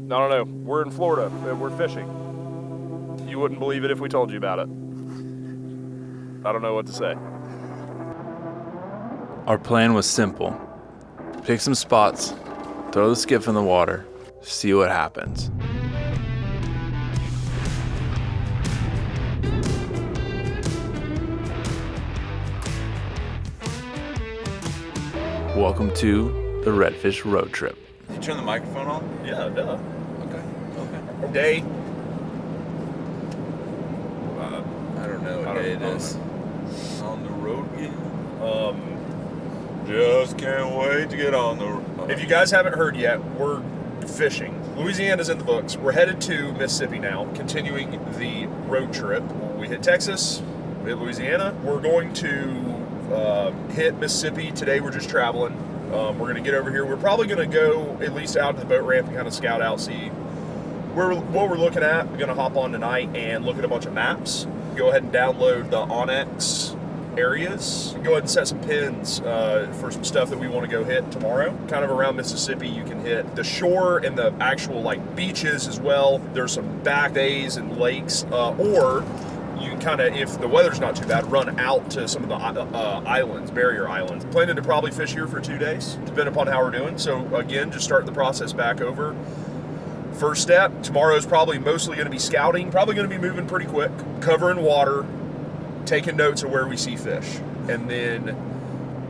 No, we're in Florida, we're fishing. You wouldn't believe it if we told you about it. I don't know what to say. Our plan was simple. Pick some spots, throw the skiff in the water, see what happens. Welcome to the Redfish Road Trip. Did you turn the microphone on? Yeah, duh. Okay. Day. I don't know what day it is. On the road again? Just can't wait to get on the road. If you guys haven't heard yet, we're fishing. Louisiana's in the books. We're headed to Mississippi now, continuing the road trip. We hit Texas, we hit Louisiana. We're going to hit Mississippi. Today we're just traveling. We're going to get over here. We're probably going to go at least out to the boat ramp and kind of scout out, see what we're looking at. We're going to hop on tonight and look at a bunch of maps. Go ahead and download the Onyx areas. Go ahead and set some pins for some stuff that we want to go hit tomorrow. Kind of around Mississippi, you can hit the shore and the actual like beaches as well. There's some back bays and lakes, or you can kind of, if the weather's not too bad, run out to some of the islands, barrier islands. Planning to probably fish here for 2 days, depending upon how we're doing. So again, just start the process back over. First step, tomorrow's probably mostly going to be scouting, probably going to be moving pretty quick, covering water, taking notes of where we see fish. And then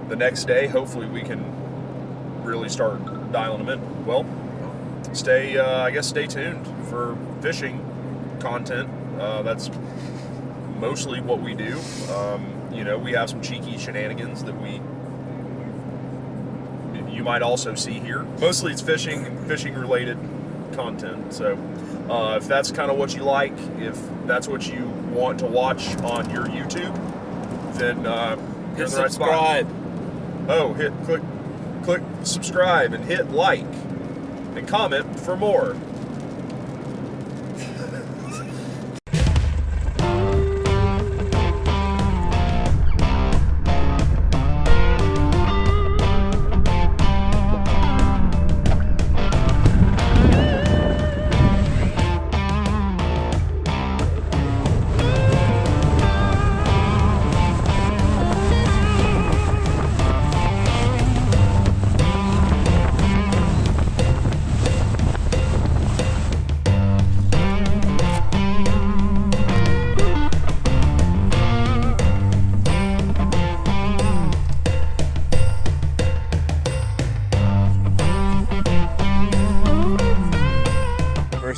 the next day, hopefully we can really start dialing them in. Well, stay tuned for fishing content. That's mostly what we do. We have some cheeky shenanigans that you might also see here. Mostly it's fishing related content. So if that's kind of what you like, if that's what you want to watch on your YouTube, then you're in the right spot. Oh, click subscribe and hit like and comment for more.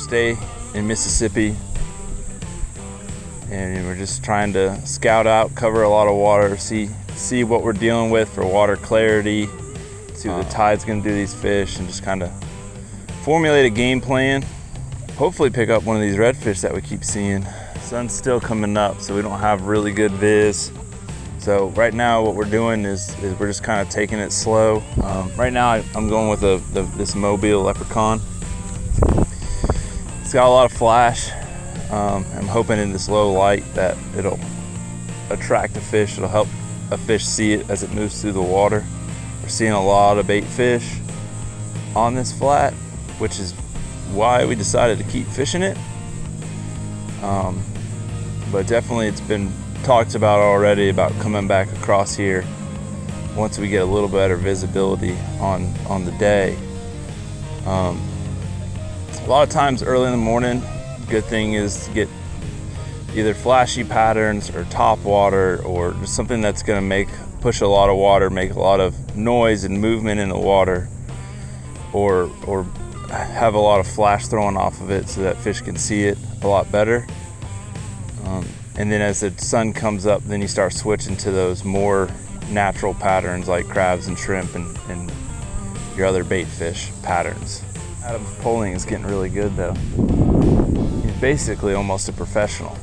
Day in Mississippi, and we're just trying to scout out, cover a lot of water, see what we're dealing with for water clarity, see what the tide's going to do to these fish, and just kind of formulate a game plan. Hopefully pick up one of these redfish that we keep seeing. Sun's still coming up, so we don't have really good viz. So right now what we're doing is we're just kind of taking it slow. Right now I'm going with this Mobile Leprechaun. It's got a lot of flash. I'm hoping in this low light that it'll attract a fish. It'll help a fish see it as it moves through the water. We're seeing a lot of bait fish on this flat, which is why we decided to keep fishing it. But definitely it's been talked about already about coming back across here once we get a little better visibility on the day. A lot of times early in the morning, good thing is to get either flashy patterns or top water or just something that's going to push a lot of water, make a lot of noise and movement in the water, or have a lot of flash thrown off of it so that fish can see it a lot better. And then as the sun comes up, then you start switching to those more natural patterns like crabs and shrimp and your other bait fish patterns. Adam's pulling is getting really good though. He's basically almost a professional,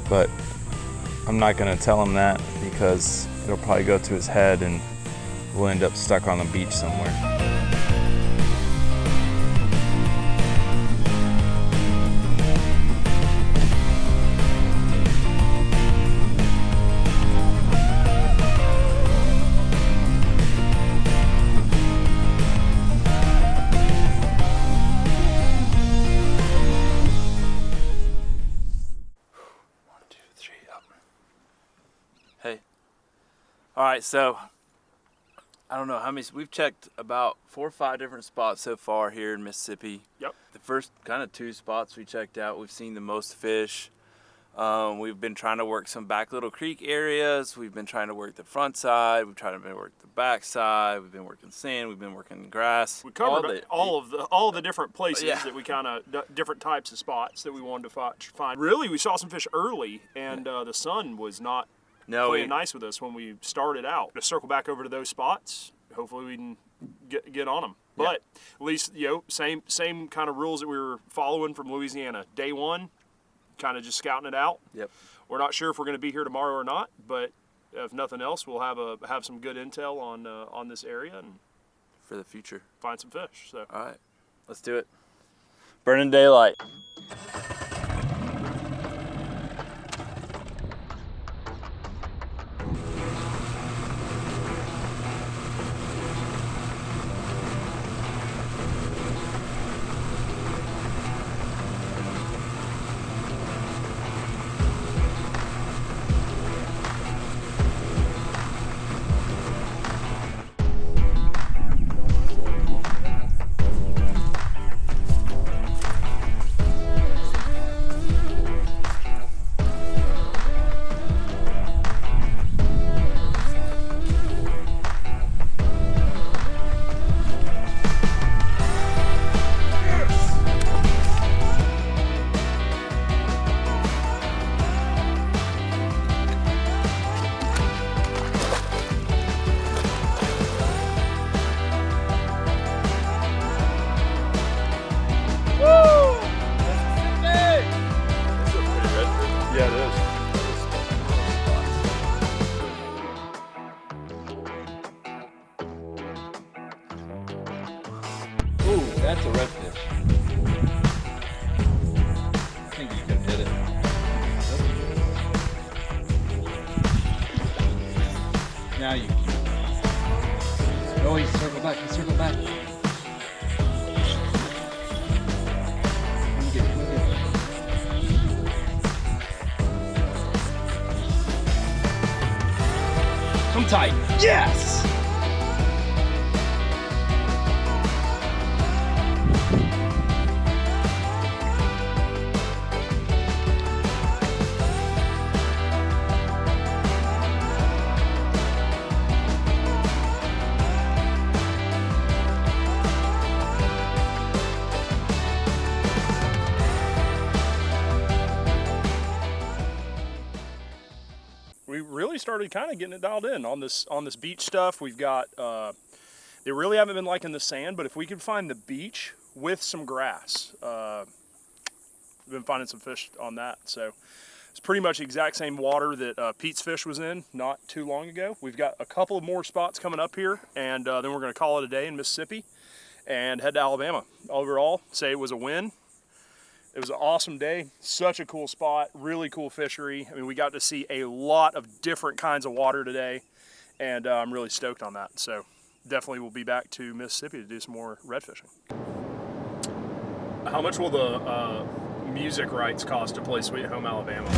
but I'm not gonna tell him that because it'll probably go to his head and we'll end up stuck on the beach somewhere. All right, so I don't know how many. We've checked about 4 or 5 different spots so far here in Mississippi. Yep. The first kind of 2 spots we checked out, we've seen the most fish. We've been trying to work some back little creek areas. We've been trying to work the front side. We've tried to work the back side. We've been working sand. We've been working grass. We covered all of the different places Yeah. that we kind of different types of spots that we wanted to find. Really, we saw some fish early, and the sun was not playing nice with us when we started out. To circle back over to those spots, hopefully we can get on them. Yeah. But at least same kind of rules that we were following from Louisiana. Day 1, kind of just scouting it out. Yep. We're not sure if we're going to be here tomorrow or not, but if nothing else, we'll have some good intel on this area and For the future. find some fish. So. All right, let's do it. Burning daylight. Yeah, it is. Ooh, that's a redfish. I think you can hit it. Now you can. Oh, he's circled back. He's circled back. Get it, get it. Come tight. Yes! We really started kind of getting it dialed in on this beach stuff. We've got they really haven't been liking the sand, but if we can find the beach with some grass, we've been finding some fish on that. So it's pretty much the exact same water that Pete's fish was in not too long ago. We've got a couple of more spots coming up here, and then we're going to call it a day in Mississippi and head to Alabama. Overall, say it was a win. It was an awesome day, such a cool spot, really cool fishery. I mean, we got to see a lot of different kinds of water today, and I'm really stoked on that. So definitely we'll be back to Mississippi to do some more red fishing. How much will the music rights cost to play Sweet Home Alabama?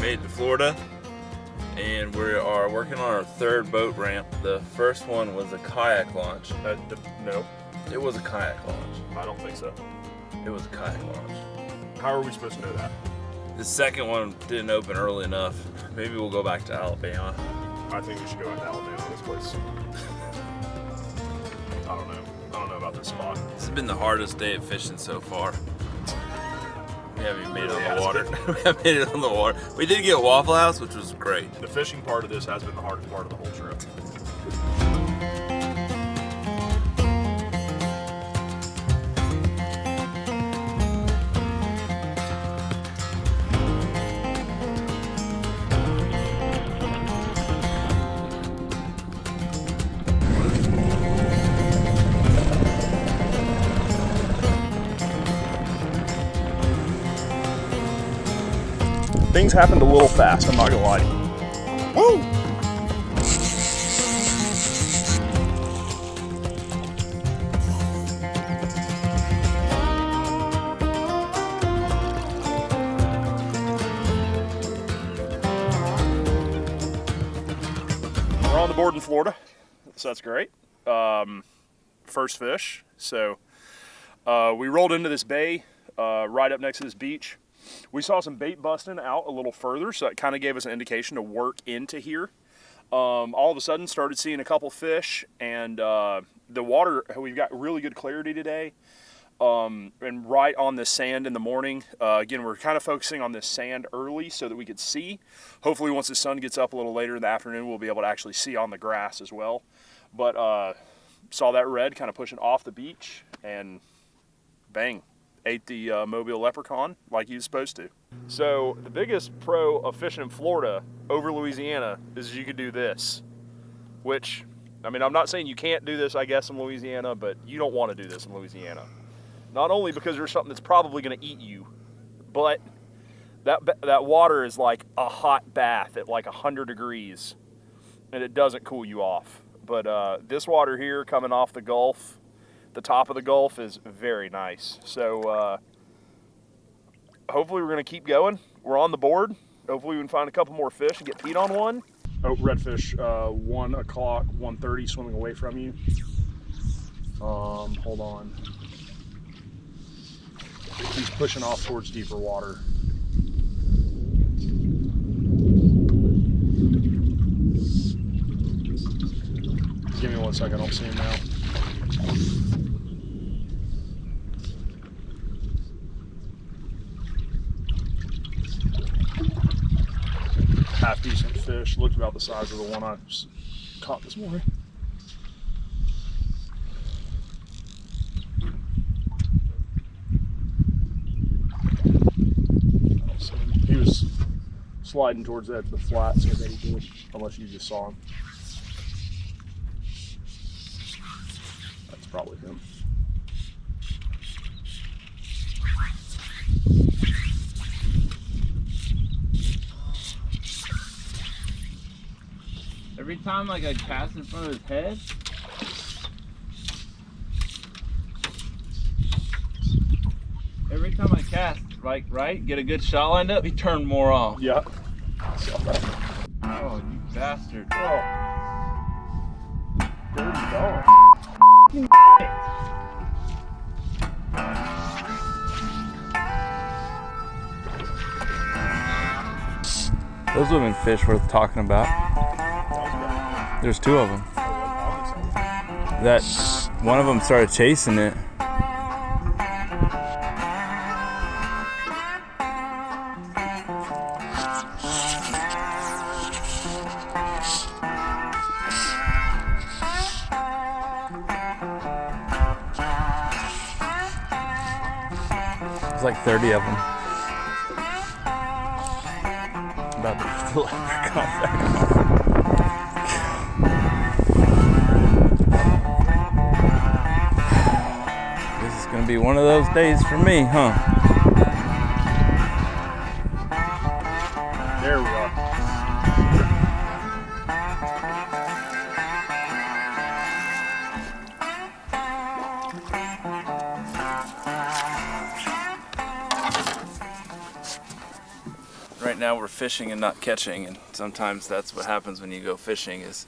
Made it to Florida, and we are working on our 3rd boat ramp. The first one was a kayak launch. No, It was a kayak launch. I don't think so. It was a kayak launch. How are we supposed to know that? The second one didn't open early enough. Maybe we'll go back to Alabama. I think we should go back to Alabama, this place. I don't know about this spot. This has been the hardest day of fishing so far. We haven't even made it Really on the has water. been. We haven't made it on the water. We did get Waffle House, which was great. The fishing part of this has been the hardest part of the whole trip. Things happened a little fast, I'm not gonna lie to you. Woo! We're on the board in Florida, so that's great. First fish. So we rolled into this bay right up next to this beach. We saw some bait busting out a little further, so that kind of gave us an indication to work into here. All of a sudden started seeing a couple fish, and the water, we've got really good clarity today. And right on this sand in the morning. Again, we're kind of focusing on this sand early so that we could see. Hopefully once the sun gets up a little later in the afternoon, we'll be able to actually see on the grass as well. But saw that red kind of pushing off the beach, and bang, ate the Mobile leprechaun like he was supposed to. So the biggest pro of fishing in Florida over Louisiana is you could do this, which, I mean, I'm not saying you can't do this, I guess, in Louisiana, but you don't want to do this in Louisiana. Not only because there's something that's probably going to eat you, but that water is like a hot bath at like 100 degrees, and it doesn't cool you off. But this water here coming off the Gulf, the top of the Gulf, is very nice. So hopefully we're going to keep going. We're on the board. Hopefully we can find a couple more fish and get Pete on one. Oh, redfish, 1 o'clock, 1:30, swimming away from you. Hold on. He's pushing off towards deeper water. Give me 1 second, I don't see him now. Half decent fish, looked about the size of the one I caught this morning. He was sliding towards the edge of the flat, so I think he did, unless you just saw him. That's probably him. Every time like I cast in front of his head, every time I cast, right, get a good shot lined up, he turned more off. Yeah. Oh, you bastard. Oh. Dirty dog. Those would have been fish worth talking about. There's 2 of them. That one of them started chasing it. There's like 30 of them. About to put the leprechaun back on. This is gonna be one of those days for me, huh? There we are. Right now we're fishing and not catching, and sometimes that's what happens when you go fishing is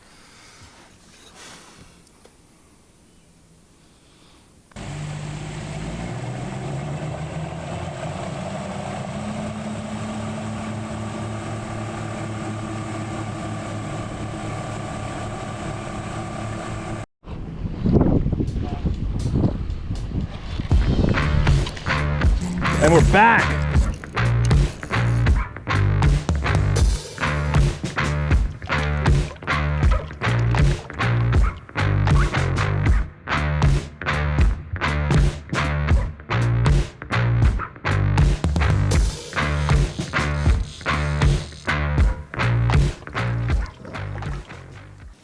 and we're back.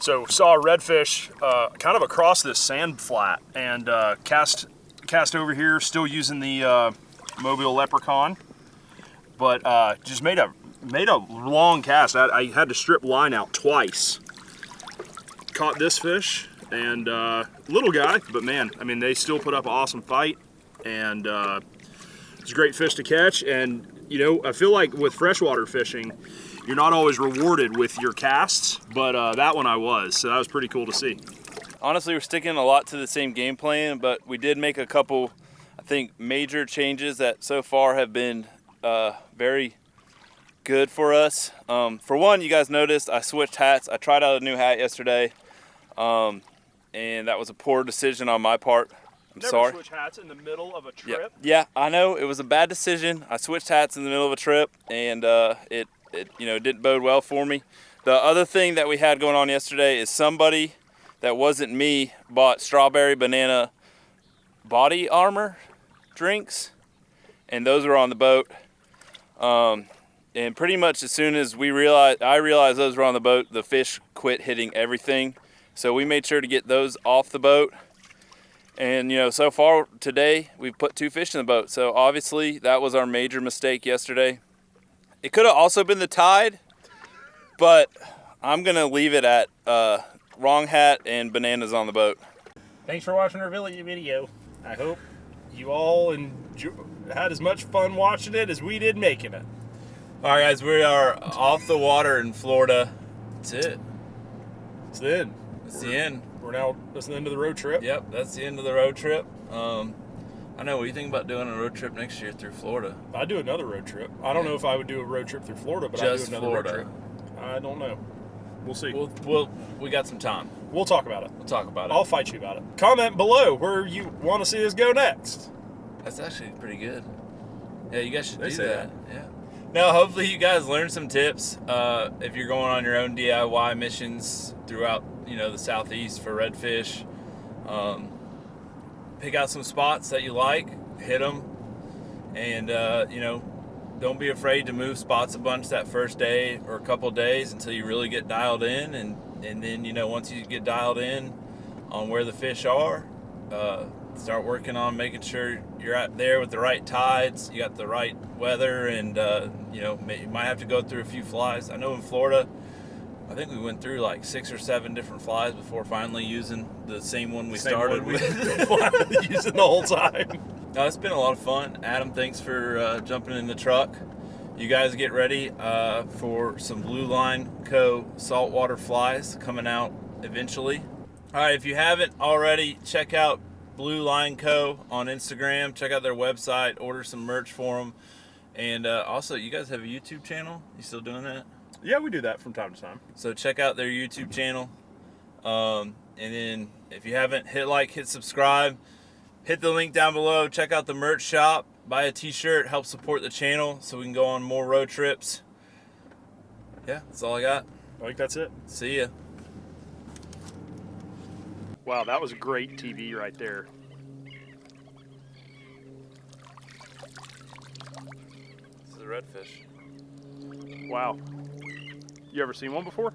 So saw a redfish kind of across this sand flat, and cast over here, still using the Mobile leprechaun, but just made a made a long cast. I had to strip line out twice. Caught this fish, and little guy, but man, I mean, they still put up an awesome fight, and it's a great fish to catch. And you know, I feel like with freshwater fishing, you're not always rewarded with your casts, but that one I was, so that was pretty cool to see. Honestly, we're sticking a lot to the same game plan, but we did make a couple, I think, major changes that so far have been very good for us. For one, you guys noticed I switched hats. I tried out a new hat yesterday, and that was a poor decision on my part. I'm sorry. Never switch hats in the middle of a trip. Yeah, I know it was a bad decision. I switched hats in the middle of a trip, and it didn't bode well for me. The other thing that we had going on yesterday is somebody that wasn't me bought strawberry banana body armor drinks, and those were on the boat. And pretty much as soon as I realized those were on the boat, the fish quit hitting everything. So we made sure to get those off the boat. And you know, so far today, we've put 2 fish in the boat. So obviously that was our major mistake yesterday. It could have also been the tide, but I'm gonna leave it at wrong hat and bananas on the boat. Thanks for watching our video. I hope you all had as much fun watching it as we did making it. All right, guys, we are off the water in Florida. That's it. It's the end. That's the end. That's the end of the road trip. Yep, that's the end of the road trip. I know. What do you think about doing a road trip next year through Florida? I'd do another road trip. I don't know if I would do a road trip through Florida, but I'd do another Florida. road trip. I don't know. We'll see. We got some time. We'll talk about it. We'll talk about it. I'll fight you about it. Comment below where you want to see us go next. That's actually pretty good. Yeah, you guys should They do say that. Yeah. No, hopefully you guys learned some tips. If you're going on your own DIY missions throughout, the southeast for redfish, pick out some spots that you like, hit them, and don't be afraid to move spots a bunch that first day or a couple days until you really get dialed in, and then once you get dialed in on where the fish are, start working on making sure you're out there with the right tides, you got the right weather, and you might have to go through a few flies. I know in Florida, I think we went through like 6 or 7 different flies before finally using the same one we started with. Using the whole time. No, it's been a lot of fun. Adam, thanks for jumping in the truck. You guys get ready for some Blue Line Co. saltwater flies coming out eventually. All right, if you haven't already, check out Blue Line Co. on Instagram. Check out their website. Order some merch for them. And also, you guys have a YouTube channel? You still doing that? Yeah, we do that from time to time. So check out their YouTube channel. And then if you haven't, hit like, hit subscribe. Hit the link down below. Check out the merch shop. Buy a t-shirt. Help support the channel so we can go on more road trips. Yeah, that's all I got. I think that's it. See ya. Wow, that was great TV right there. This is a redfish. Wow. You ever seen one before?